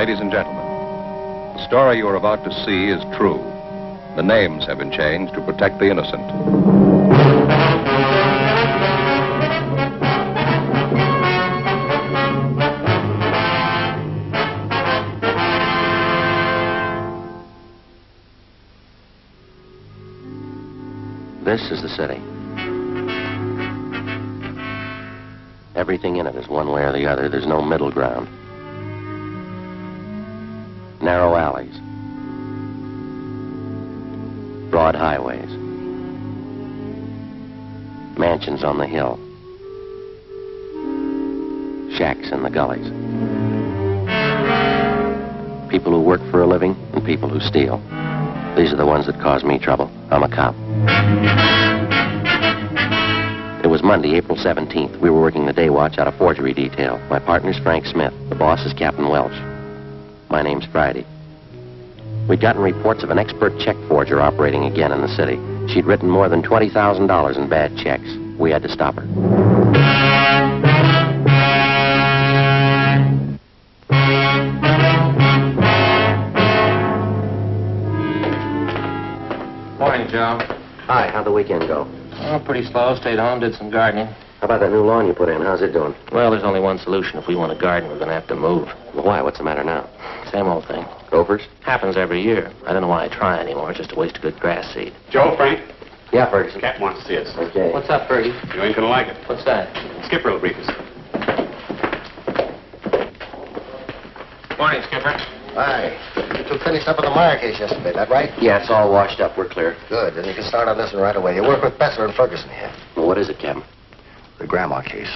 Ladies and gentlemen, the story you are about to see is true. The names have been changed to protect the innocent. This is the city. Everything in it is one way or the other. There's no middle ground. Narrow alleys. Broad highways. Mansions on the hill. Shacks in the gullies. People who work for a living and people who steal. These are the ones that cause me trouble. I'm a cop. It was Monday, April 17th. We were working the day watch out of forgery detail. My partner's Frank Smith. The boss is Captain Welch. My name's Friday. We'd gotten reports of an expert check forger operating again in the city. She'd written more than $20,000 in bad checks. We had to stop her. Morning, Joe. Hi, how'd the weekend go? Oh, pretty slow. Stayed home, did some gardening. How about that new lawn you put in? How's it doing? Well, there's only one solution. If we want to garden, we're going to have to move. Well, why? What's the matter now? Same old thing. Gophers? Happens every year. I don't know why I try anymore. It's just a waste of good grass seed. Joe, Frank, Yeah, Ferguson. Captain wants to see us. Okay. What's up, Fergie? You ain't gonna like it. What's that? Skipper will brief us. Morning, Skipper. Hi. You two finished up on the Meyer case yesterday, that right? Yeah, it's all washed up. We're clear. Good. Then you can start on this one right away. You work with Besser and Ferguson here. Well, what is it, Captain? The grandma case.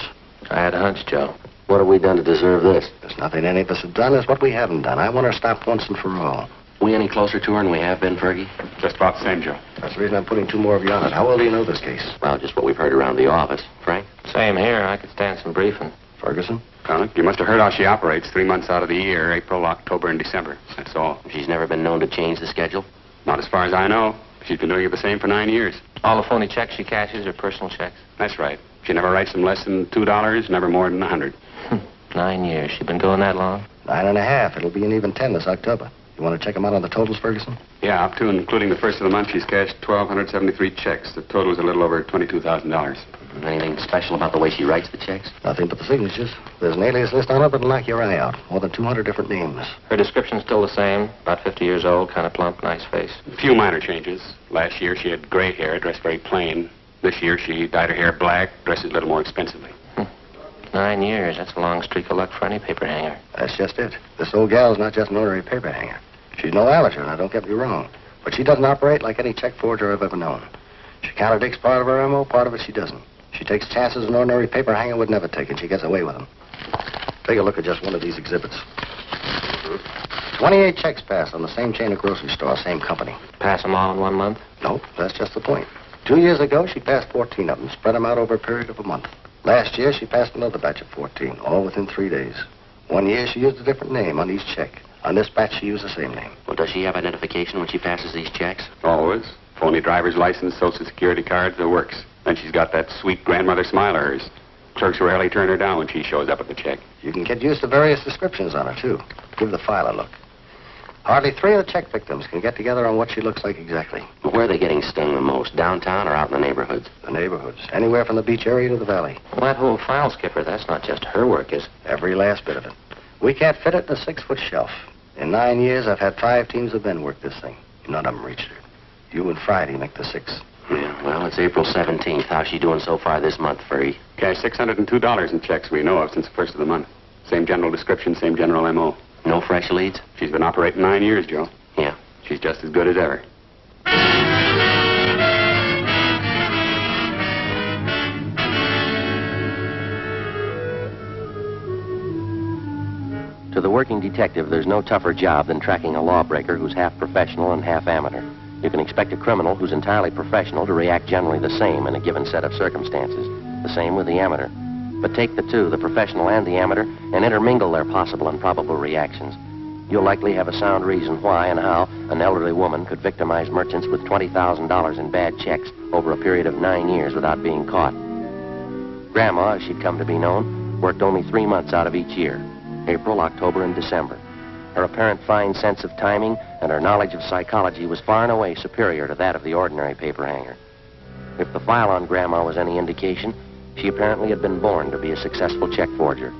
I had a hunch, Joe. What have we done to deserve this? There's nothing any of us have done. It's what we haven't done. I want her stopped once and for all. We any closer to her than we have been, Fergie? Just about the same, Joe. That's the reason I'm putting two more of you on it. How well do you know this case? Well, just what we've heard around the office. Frank? Same here. I could stand some briefing. Ferguson? Connick, you must have heard how she operates 3 months out of the year, April, October, and December. That's all. She's never been known to change the schedule? Not as far as I know. She's been doing it the same for 9 years. All the phony checks she cashes are personal checks. That's right. She never writes them less than $2, never more than 100. 9 years. She been doing that long? 9.5. It'll be an even 10 this October. You want to check them out on the totals, Ferguson? Yeah, up to and including the first of the month, she's cashed 1,273 checks. The total is a little over $22,000. Anything special about the way she writes the checks? Nothing but the signatures. There's an alias list on it that'll knock your eye out. More than 200 different names. Her description's still the same. About 50 years old, kind of plump, nice face. A few minor changes. Last year, she had gray hair, dressed very plain. This year, she dyed her hair black, dresses a little more expensively. 9 years. That's a long streak of luck for any paper hanger. That's just it. This old gal's not just an ordinary paper hanger. She's no amateur, now don't get me wrong. But she doesn't operate like any check forger I've ever known. She contradicts part of her MO, part of it she doesn't. She takes chances an ordinary paper hanger would never take, and she gets away with them. Take a look at just one of these exhibits. 28 checks passed on the same chain of grocery stores, same company. Pass them all in 1 month? Nope, that's just the point. 2 years ago, she passed 14 of them, spread them out over a period of a month. Last year, she passed another batch of 14, all within 3 days. 1 year, she used a different name on each check. On this batch, she used the same name. Well, does she have identification when she passes these checks? Always. Phony driver's license, social security cards, the works. Then she's got that sweet grandmother smile of hers. Clerks rarely turn her down when she shows up at the check. You can get used to various descriptions on her, too. Give the file a look. Hardly 3 of the check victims can get together on what she looks like exactly. But where are they getting stung the most? Downtown or out in the neighborhoods? The neighborhoods. Anywhere from the beach area to the valley. Well, that whole file, Skipper, that's not just her work, is it? Every last bit of it. We can't fit it in a 6-foot shelf. In 9 years, I've had 5 teams of men work this thing. None of them reached her. You and Friday make the 6. Yeah, well, it's April 17th. How's she doing so far this month, Fergie? Cashed $602 in checks we know of since the first of the month. Same general description, same general M.O. No fresh leads? She's been operating 9 years, Joe. Yeah. She's just as good as ever. To the working detective, there's no tougher job than tracking a lawbreaker who's half professional and half amateur. You can expect a criminal who's entirely professional to react generally the same in a given set of circumstances. The same with the amateur. But take the two, the professional and the amateur, and intermingle their possible and probable reactions. You'll likely have a sound reason why and how an elderly woman could victimize merchants with $20,000 in bad checks over a period of 9 years without being caught. Grandma, as she'd come to be known, worked only 3 months out of each year, April, October, and December. Her apparent fine sense of timing and her knowledge of psychology was far and away superior to that of the ordinary paper hanger. If the file on Grandma was any indication, she apparently had been born to be a successful check forger.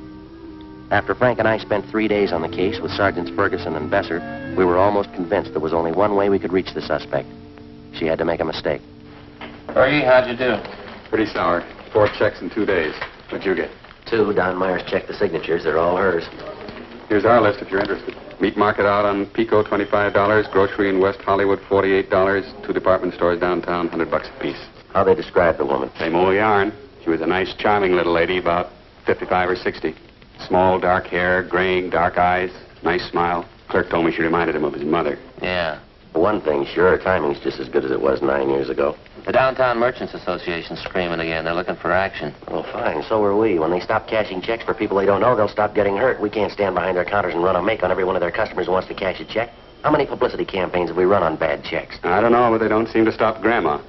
After Frank and I spent 3 days on the case with Sergeants Ferguson and Besser, we were almost convinced there was only one way we could reach the suspect. She had to make a mistake. Fergie, how'd you do? Pretty sour. 4 checks in 2 days. What'd you get? 2. Don Myers checked the signatures. They're all hers. Here's our list if you're interested. Meat market out on Pico, $25. Grocery in West Hollywood, $48. 2 department stores downtown, $100 a piece. How they describe the woman? Same old yarn. She was a nice, charming little lady, about 55 or 60. Small, dark hair, graying, dark eyes, nice smile. Clerk told me she reminded him of his mother. Yeah. For one thing, sure, her timing's just as good as it was 9 years ago. The Downtown Merchants Association's screaming again. They're looking for action. Well, fine, so are we. When they stop cashing checks for people they don't know, they'll stop getting hurt. We can't stand behind their counters and run a make on every one of their customers who wants to cash a check. How many publicity campaigns have we run on bad checks? I don't know, but they don't seem to stop Grandma.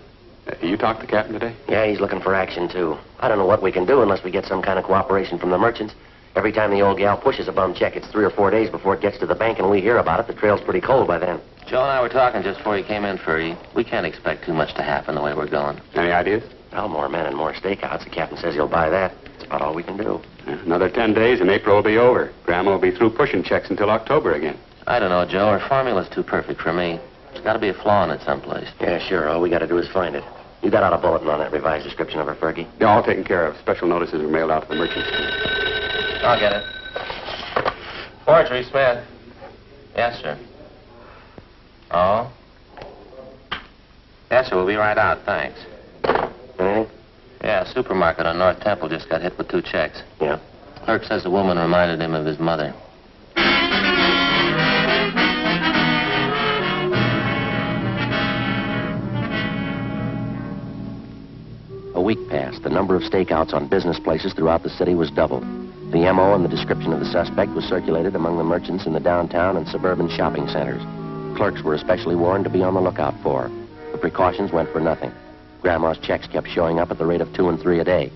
You talked to the captain today? Yeah, he's looking for action, too. I don't know what we can do unless we get some kind of cooperation from the merchants. Every time the old gal pushes a bum check, it's 3 or 4 days before it gets to the bank, and we hear about it. The trail's pretty cold by then. Joe and I were talking just before you came in, Fergie. We can't expect too much to happen the way we're going. Any ideas? Well, more men and more stakeouts. The captain says he'll buy that. That's about all we can do. Another 10 days and April will be over. Grandma will be through pushing checks until October again. I don't know, Joe. Her formula's too perfect for me. There's got to be a flaw in it someplace. Yeah, sure. All we got to do is find it. You got out a bulletin on that revised description of her, Fergie? They're all taken care of. Special notices were mailed out to the merchants. I'll get it. Forgery, Smith. Yes, sir. Oh? Yes, sir. We'll be right out. Thanks. Anything? Yeah, a supermarket on North Temple just got hit with 2 checks. Yeah. Clerk says the woman reminded him of his mother. A week passed. The number of stakeouts on business places throughout the city was doubled. The M.O. and the description of the suspect was circulated among the merchants in the downtown and suburban shopping centers. Clerks were especially warned to be on the lookout for her. The precautions went for nothing. Grandma's checks kept showing up at the rate of 2 and 3 a day.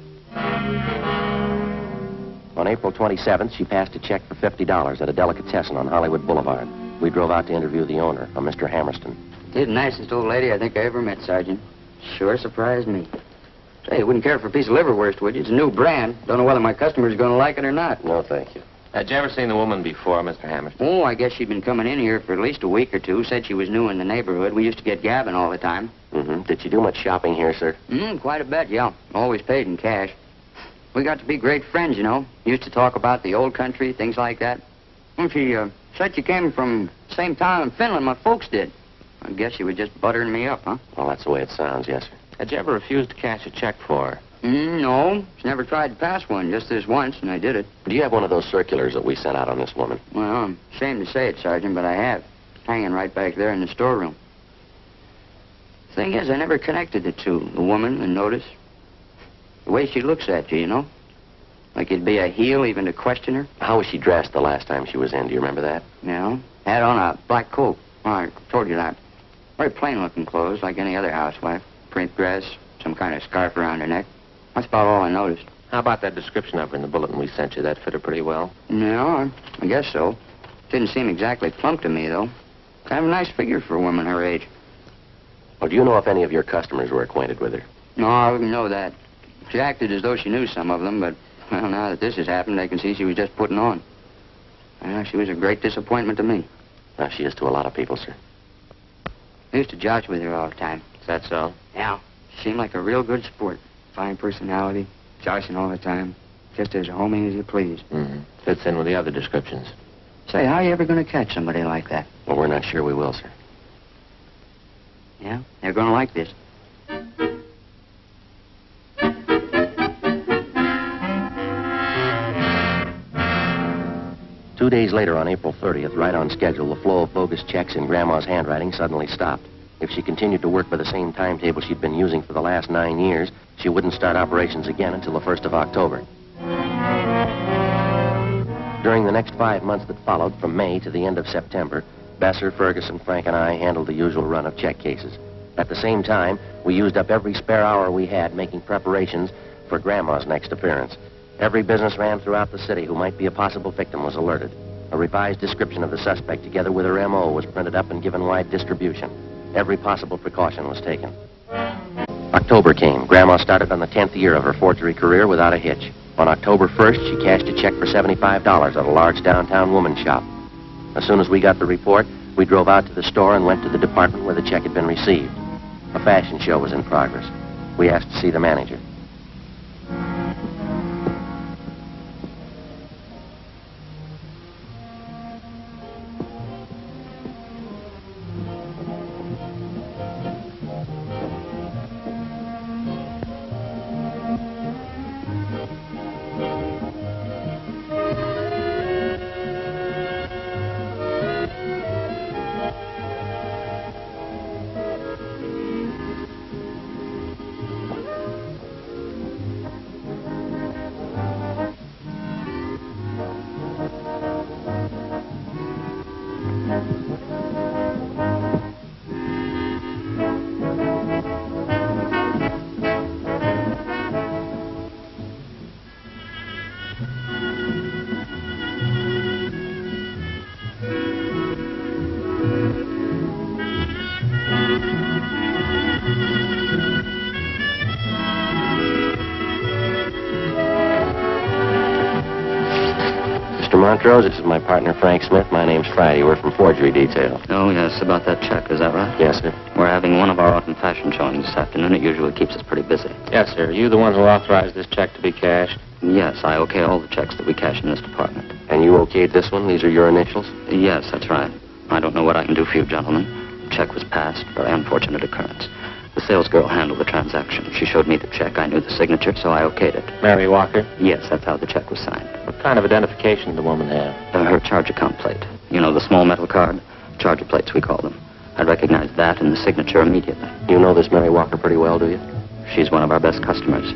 On April 27th, she passed a check for $50 at a delicatessen on Hollywood Boulevard. We drove out to interview the owner, a Mr. Hammerston. She's the nicest old lady I think I ever met, Sergeant. Sure surprised me. Say, you wouldn't care for a piece of liverwurst, would you? It's a new brand. Don't know whether my customers are going to like it or not. No, thank you. Had you ever seen the woman before, Mr. Hammerston? Oh, I guess she'd been coming in here for at least a week or 2. Said she was new in the neighborhood. We used to get gabbing all the time. Mm-hmm. Did she do much shopping here, sir? Quite a bit, yeah. Always paid in cash. We got to be great friends, you know. Used to talk about the old country, things like that. And she said she came from the same town in Finland my folks did. I guess she was just buttering me up, huh? Well, that's the way it sounds, yes, sir. Had you ever refused to cash a check for her? No. She never tried to pass one, just this once, and I did it. Do you have one of those circulars that we sent out on this woman? Well, I'm ashamed to say it, Sergeant, but I have. Hanging right back there in the storeroom. Thing is, I never connected the two, the woman and notice. The way she looks at you, you know? Like it'd be a heel even to question her. How was she dressed the last time she was in? Do you remember that? Yeah. Had on a black coat. Oh, I told you that. Very plain-looking clothes, like any other housewife. Print dress, some kind of scarf around her neck. That's about all I noticed. How about that description of her in the bulletin we sent you? That fit her pretty well? No, I guess so. Didn't seem exactly plump to me, though. Kind of a nice figure for a woman her age. Well, do you know if any of your customers were acquainted with her? No, I wouldn't know that. She acted as though she knew some of them, but, well, now that this has happened, I can see she was just putting on. She was a great disappointment to me. Well, she is to a lot of people, sir. I used to josh with her all the time. Is that so? Yeah. She seemed like a real good sport. Fine personality, joshing all the time. Just as homey as you please. Mm-hmm. Fits in with the other descriptions. Say, how are you ever going to catch somebody like that? Well, we're not sure we will, sir. Yeah? They're going to like this. Two days later, on April 30th, right on schedule, the flow of bogus checks in Grandma's handwriting suddenly stopped. If she continued to work by the same timetable she'd been using for the last 9 years, she wouldn't start operations again until the 1st of October. During the next 5 months that followed, from May to the end of September, Besser, Ferguson, Frank, and I handled the usual run of check cases. At the same time, we used up every spare hour we had making preparations for Grandma's next appearance. Every businessman throughout the city who might be a possible victim was alerted. A revised description of the suspect, together with her M.O., was printed up and given wide distribution. Every possible precaution was taken. October came. Grandma started on the 10th year of her forgery career without a hitch. On October 1st, she cashed a check for $75 at a large downtown woman's shop. As soon as we got the report, we drove out to the store and went to the department where the check had been received. A fashion show was in progress. We asked to see the manager. Montrose, this is my partner, Frank Smith. My name's Friday. We're from Forgery Detail. Oh, yes, about that check, is that right? Yes, sir. We're having one of our autumn fashion showings this afternoon. It usually keeps us pretty busy. Yes, sir. You the one who authorized this check to be cashed? Yes, I okay all the checks that we cash in this department. And you okayed this one? These are your initials? Yes, that's right. I don't know what I can do for you, gentlemen. The check was passed. Very unfortunate occurrence. The sales girl handled the transaction. She showed me the check. I knew the signature, so I okayed it. Mary Walker? Yes, that's how the check was signed. What kind of identification did the woman have? Her charge account plate. You know, the small metal card? Charger plates, we call them. I recognized that and the signature immediately. You know this Mary Walker pretty well, do you? She's one of our best customers.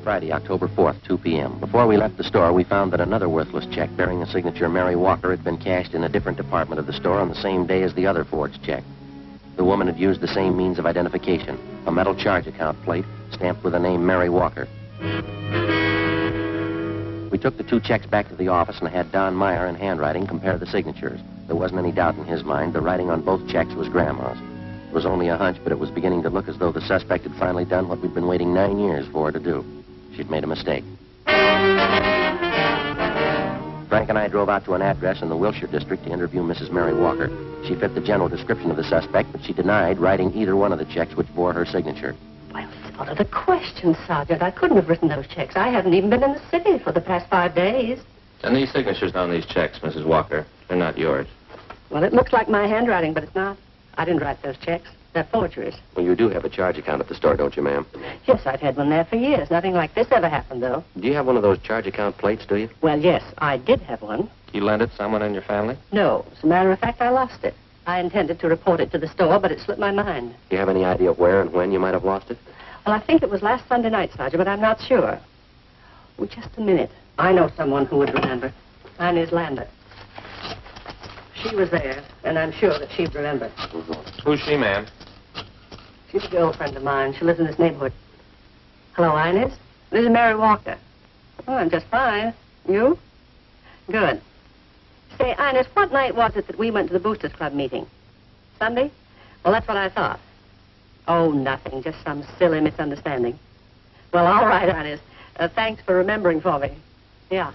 Friday, October 4th, 2 p.m. Before we left the store, we found that another worthless check bearing the signature Mary Walker had been cashed in a different department of the store on the same day as the other forged check. The woman had used the same means of identification, a metal charge account plate stamped with the name Mary Walker. We took the two checks back to the office and had Don Meyer in handwriting compare the signatures. There wasn't any doubt in his mind. The writing on both checks was Grandma's. It was only a hunch, but it was beginning to look as though the suspect had finally done what we'd been waiting 9 years for her to do. She'd made a mistake. Frank and I drove out to an address in the Wilshire district to interview Mrs. Mary Walker. She fit the general description of the suspect, but she denied writing either one of the checks which bore her signature. Well, it's out of the question, Sergeant. I couldn't have written those checks. I haven't even been in the city for the past 5 days. And these signatures on these checks, Mrs. Walker, they're not yours. Well, it looks like my handwriting, but it's not. I didn't write those checks. They're forgeries. Well, you do have a charge account at the store, don't you, ma'am? Yes, I've had one there for years. Nothing like this ever happened, though. Do you have one of those charge account plates, do you? Well, yes, I did have one. You lent it to someone in your family? No. As a matter of fact, I lost it. I intended to report it to the store, but it slipped my mind. Do you have any idea where and when you might have lost it? Well, I think it was last Sunday night, Sergeant, but I'm not sure. Oh, just a minute. I know someone who would remember. Inez Lambert. She was there, and I'm sure that she'd remember. Who's she, ma'am? She's a girlfriend of mine. She lives in this neighborhood. Hello, Inez. This is Mary Walker. Oh, I'm just fine. You? Good. Say, Inez, what night was it that we went to the Boosters Club meeting? Sunday? Well, that's what I thought. Oh, nothing. Just some silly misunderstanding. Well, all right, Inez. Thanks for remembering for me. Yeah.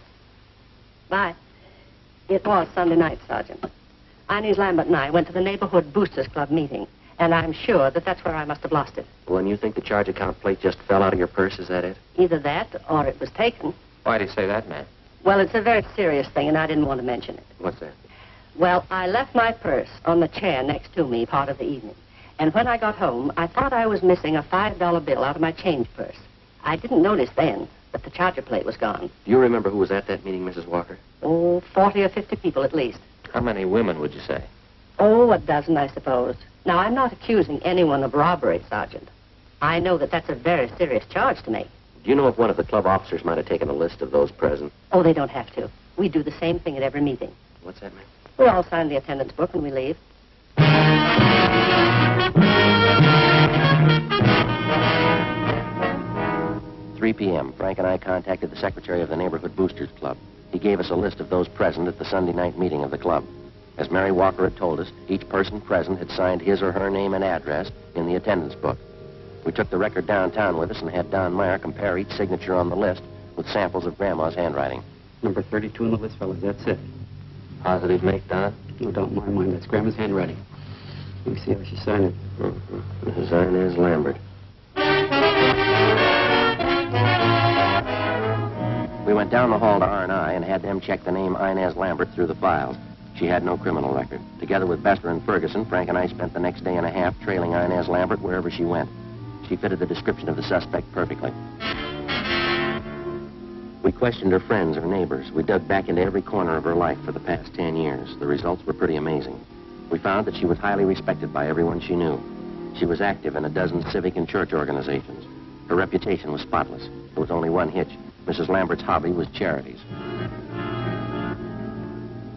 Bye. It was Sunday night, Sergeant. Inez Lambert and I went to the neighborhood Boosters Club meeting. And I'm sure that that's where I must have lost it. Well, and you think the charge account plate just fell out of your purse, is that it? Either that or it was taken. Why do you say that, ma'am? Well, it's a very serious thing, and I didn't want to mention it. What's that? Well, I left my purse on the chair next to me part of the evening. And when I got home, I thought I was missing a $5 bill out of my change purse. I didn't notice then that the charger plate was gone. Do you remember who was at that meeting, Mrs. Walker? Oh, 40 or 50 people at least. How many women would you say? Oh, a dozen, I suppose. Now, I'm not accusing anyone of robbery, Sergeant. I know that that's a very serious charge to make. Do you know if one of the club officers might have taken a list of those present? Oh, they don't have to. We do the same thing at every meeting. What's that, ma'am? We all sign the attendance book when we leave. "3 p.m., Frank and I contacted the secretary of the Neighborhood Boosters Club. He gave us a list of those present at the Sunday night meeting of the club. As Mary Walker had told us, each person present had signed his or her name and address in the attendance book. We took the record downtown with us and had Don Meyer compare each signature on the list with samples of Grandma's handwriting. Number 32 on the list, fellas. That's it. Positive make, Don? No doubt in my mind. That's Grandma's handwriting. Let me see how she signed it. Mrs. Inez Lambert. We went down the hall to R&I and had them check the name Inez Lambert through the files. She had no criminal record. Together with Bester and Ferguson, Frank and I spent the next day and a half trailing Inez Lambert wherever she went. She fitted the description of the suspect perfectly. We questioned her friends, her neighbors. We dug back into every corner of her life for the past 10 years. The results were pretty amazing. We found that she was highly respected by everyone she knew. She was active in a dozen civic and church organizations. Her reputation was spotless. There was only one hitch. Mrs. Lambert's hobby was charities.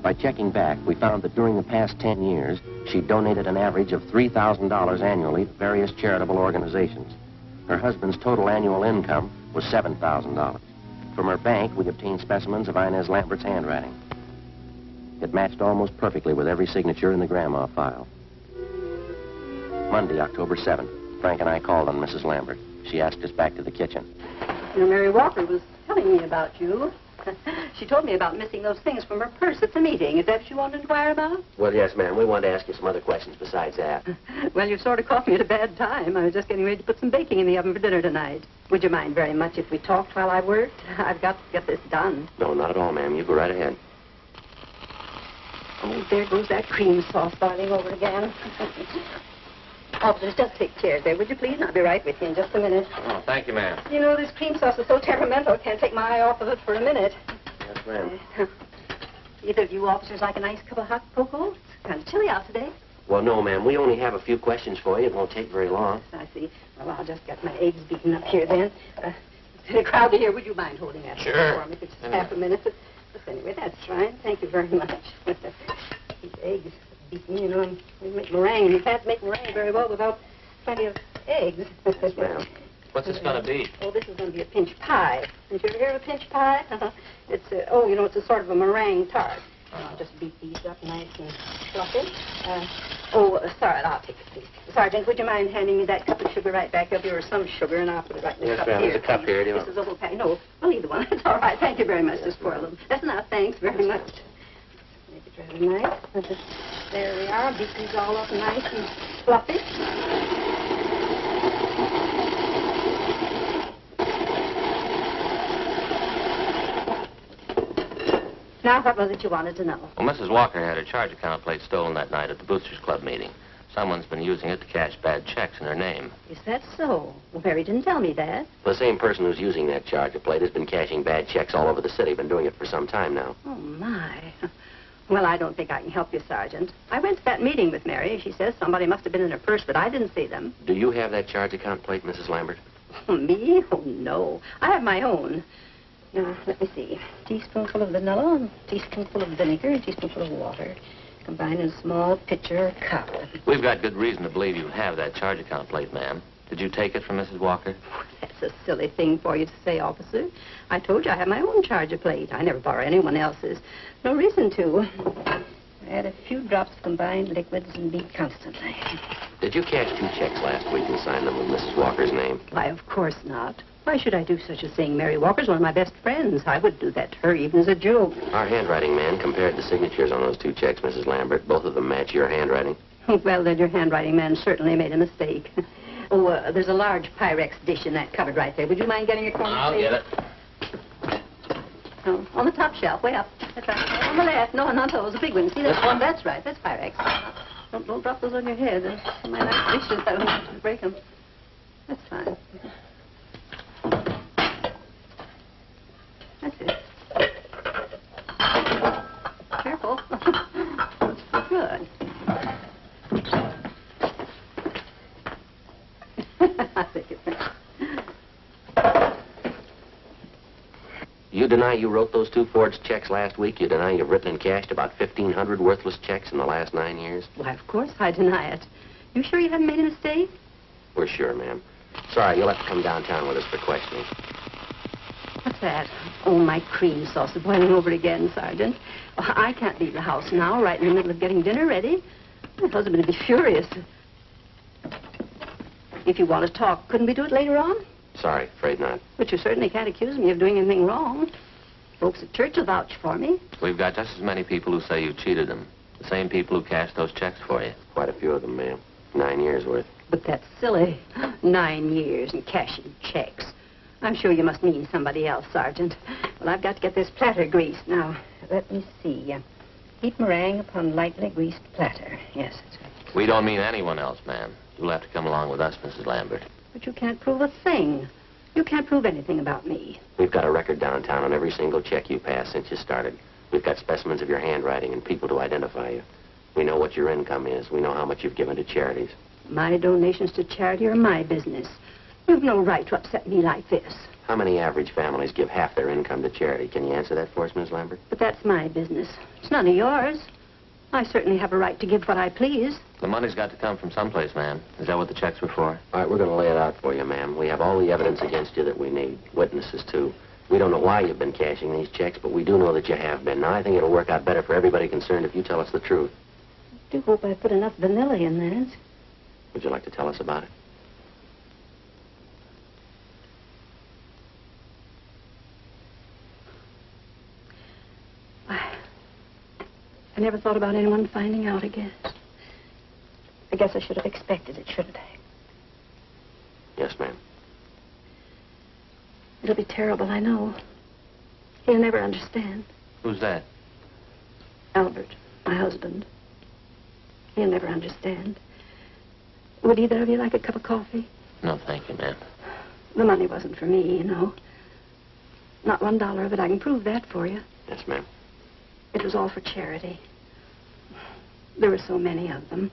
By checking back, we found that during the past 10 years, she donated an average of $3,000 annually to various charitable organizations. Her husband's total annual income was $7,000. From her bank, we obtained specimens of Inez Lambert's handwriting. It matched almost perfectly with every signature in the Grandma file. Monday, October 7th, Frank and I called on Mrs. Lambert. She asked us back to the kitchen. You know, Mary Walker was telling me about you. She told me about missing those things from her purse at the meeting. Is that what you want to inquire about? Well, yes, ma'am. We wanted to ask you some other questions besides that. Well, you sort of caught me at a bad time. I was just getting ready to put some baking in the oven for dinner tonight. Would you mind very much if we talked while I worked? I've got to get this done. No, not at all, ma'am. You go right ahead. Oh, there goes that cream sauce boiling over again. Officers, just take chairs there, would you please? And I'll be right with you in just a minute. Oh, thank you, ma'am. You know, this cream sauce is so temperamental, I can't take my eye off of it for a minute. Yes, ma'am. Either of you officers like a nice cup of hot cocoa? It's kind of chilly out today. Well, no, ma'am. We only have a few questions for you. It won't take very long. I see. Well, I'll just get my eggs beaten up here then. The crowd here, would you mind holding that Sure. for me for just half a minute? But anyway, that's fine. Thank you very much. These eggs beaten, you know, and we make meringue. You can't make meringue very well without plenty of eggs. Yes, ma'am. What's this going to be? Oh, this is going to be a pinch pie. Did you ever hear of a pinch pie? It's you know, it's a sort of a meringue tart. I'll just beat these up nice and fluffy. Sorry, I'll take it, please. Sergeant, would you mind handing me that cup of sugar right back up here, or some sugar, and I'll put it right in the Yes, cup ma'am. here. There's a cup here. Do you This is a whole pack. No, well, either one. It's all right. Thank you very much. Yes, Just pour a ma'am. little. That's enough. Thanks very much. Make it rather nice. There we are. Beat these all up nice and fluffy. Now, what was it you wanted to know? Well, Mrs. Walker had her charge account plate stolen that night at the Boosters Club meeting. Someone's been using it to cash bad checks in her name. Is that so? Well, Mary didn't tell me that. The same person who's using that charger plate has been cashing bad checks all over the city. Been doing it for some time now. Oh, my. Well, I don't think I can help you, Sergeant. I went to that meeting with Mary. She says somebody must have been in her purse, but I didn't see them. Do you have that charge account plate, Mrs. Lambert? Me? Oh, no. I have my own. Now, let me see. Teaspoonful of vanilla, teaspoonful of vinegar, teaspoonful of water, combined in a small pitcher or cup. We've got good reason to believe you have that charge account plate, ma'am. Did you take it from Mrs. Walker? That's a silly thing for you to say, officer. I told you I have my own charger plate. I never borrow anyone else's. No reason to. Add a few drops of combined liquids and beat constantly. Did you cash 2 checks last week and sign them with Mrs. Walker's name? Why, of course not. Why should I do such a thing? Mary Walker's one of my best friends. I would do that to her even as a joke. Our handwriting man compared the signatures on those 2 checks, Mrs. Lambert. Both of them match your handwriting. Well, then your handwriting man certainly made a mistake. There's a large Pyrex dish in that cupboard right there. Would you mind getting your corner? I'll get it. Oh, on the top shelf, way up. That's right. On the left. No, not those. The big ones. See, that's one. That's right. That's Pyrex. Don't drop those on your head. They're my nice dishes. I don't want to break them. That's fine. That's it. Careful. Good. I think it's... You deny you wrote those 2 forged checks last week? You deny you've written and cashed about 1,500 worthless checks in the last 9 years? Why, of course I deny it. You sure you haven't made a mistake? We're sure, ma'am. Sorry, you'll have to come downtown with us for questioning. What's that? Oh, my cream sauce is boiling over again, Sergeant. Oh, I can't leave the house now, right in the middle of getting dinner ready. My husband would be furious. If you want to talk, couldn't we do it later on? Sorry, afraid not. But you certainly can't accuse me of doing anything wrong. Folks at church will vouch for me. We've got just as many people who say you cheated them. The same people who cashed those checks for you. Quite a few of them, ma'am. 9 years worth. But that's silly. 9 years and cashing checks. I'm sure you must mean somebody else, Sergeant. Well, I've got to get this platter greased. Now, let me see. Heat meringue upon lightly greased platter. Yes, that's right. We don't mean anyone else, ma'am. You'll have to come along with us, Mrs. Lambert. But you can't prove a thing. You can't prove anything about me. We've got a record downtown on every single check you passed since you started. We've got specimens of your handwriting and people to identify you. We know what your income is. We know how much you've given to charities. My donations to charity are my business. You've no right to upset me like this. How many average families give half their income to charity? Can you answer that for us, Miss Lambert? But that's my business. It's none of yours. I certainly have a right to give what I please. The money's got to come from someplace, ma'am. Is that what the checks were for? All right, we're going to lay it out for you, ma'am. We have all the evidence against you that we need. Witnesses, too. We don't know why you've been cashing these checks, but we do know that you have been. Now, I think it'll work out better for everybody concerned if you tell us the truth. I do hope I put enough vanilla in that. Would you like to tell us about it? I never thought about anyone finding out, I guess. I guess I should have expected it, shouldn't I? Yes, ma'am. It'll be terrible, I know. He'll never understand. Who's that? Albert, my husband. He'll never understand. Would either of you like a cup of coffee? No, thank you, ma'am. The money wasn't for me, you know. Not $1 of it. I can prove that for you. Yes, ma'am. It was all for charity. There were so many of them.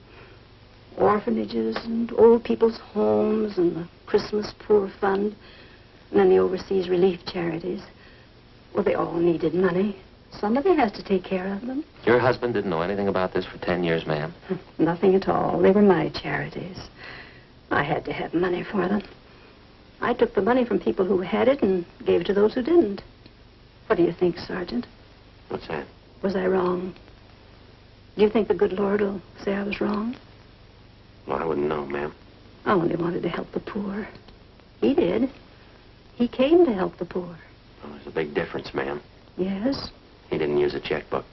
Orphanages and old people's homes and the Christmas Poor Fund and then the overseas relief charities. Well, they all needed money. Somebody has to take care of them. Your husband didn't know anything about this for 10 years, ma'am? Nothing at all. They were my charities. I had to have money for them. I took the money from people who had it and gave it to those who didn't. What do you think, Sergeant? What's that? Was I wrong? Do you think the good Lord will say I was wrong? Well, I wouldn't know, ma'am. I only wanted to help the poor. He did. He came to help the poor. Well, there's a big difference, ma'am. Yes? He didn't use a checkbook.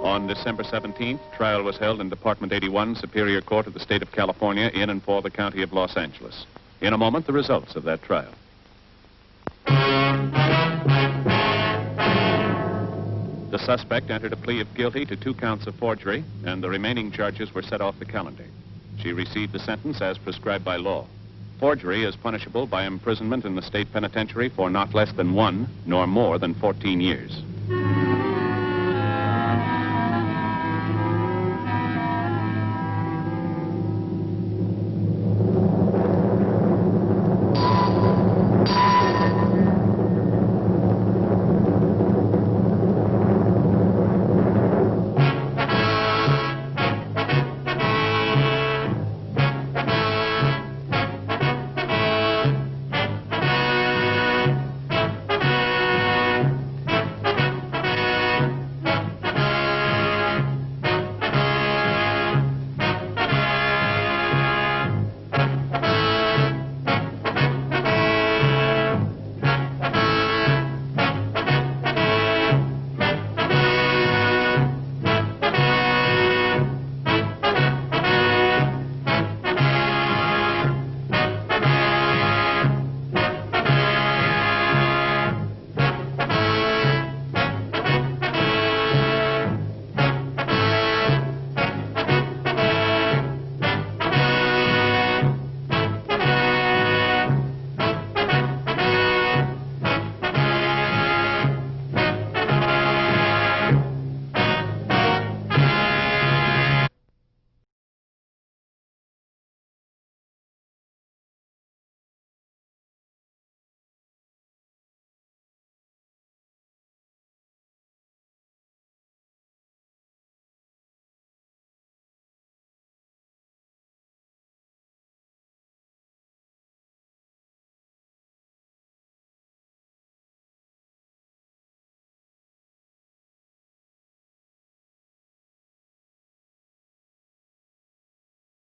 On December 17th, trial was held in Department 81, Superior Court of the State of California, in and for the County of Los Angeles. In a moment, the results of that trial. The suspect entered a plea of guilty to 2 counts of forgery, and the remaining charges were set off the calendar. She received the sentence as prescribed by law. Forgery is punishable by imprisonment in the state penitentiary for not less than 1, nor more than 14 years.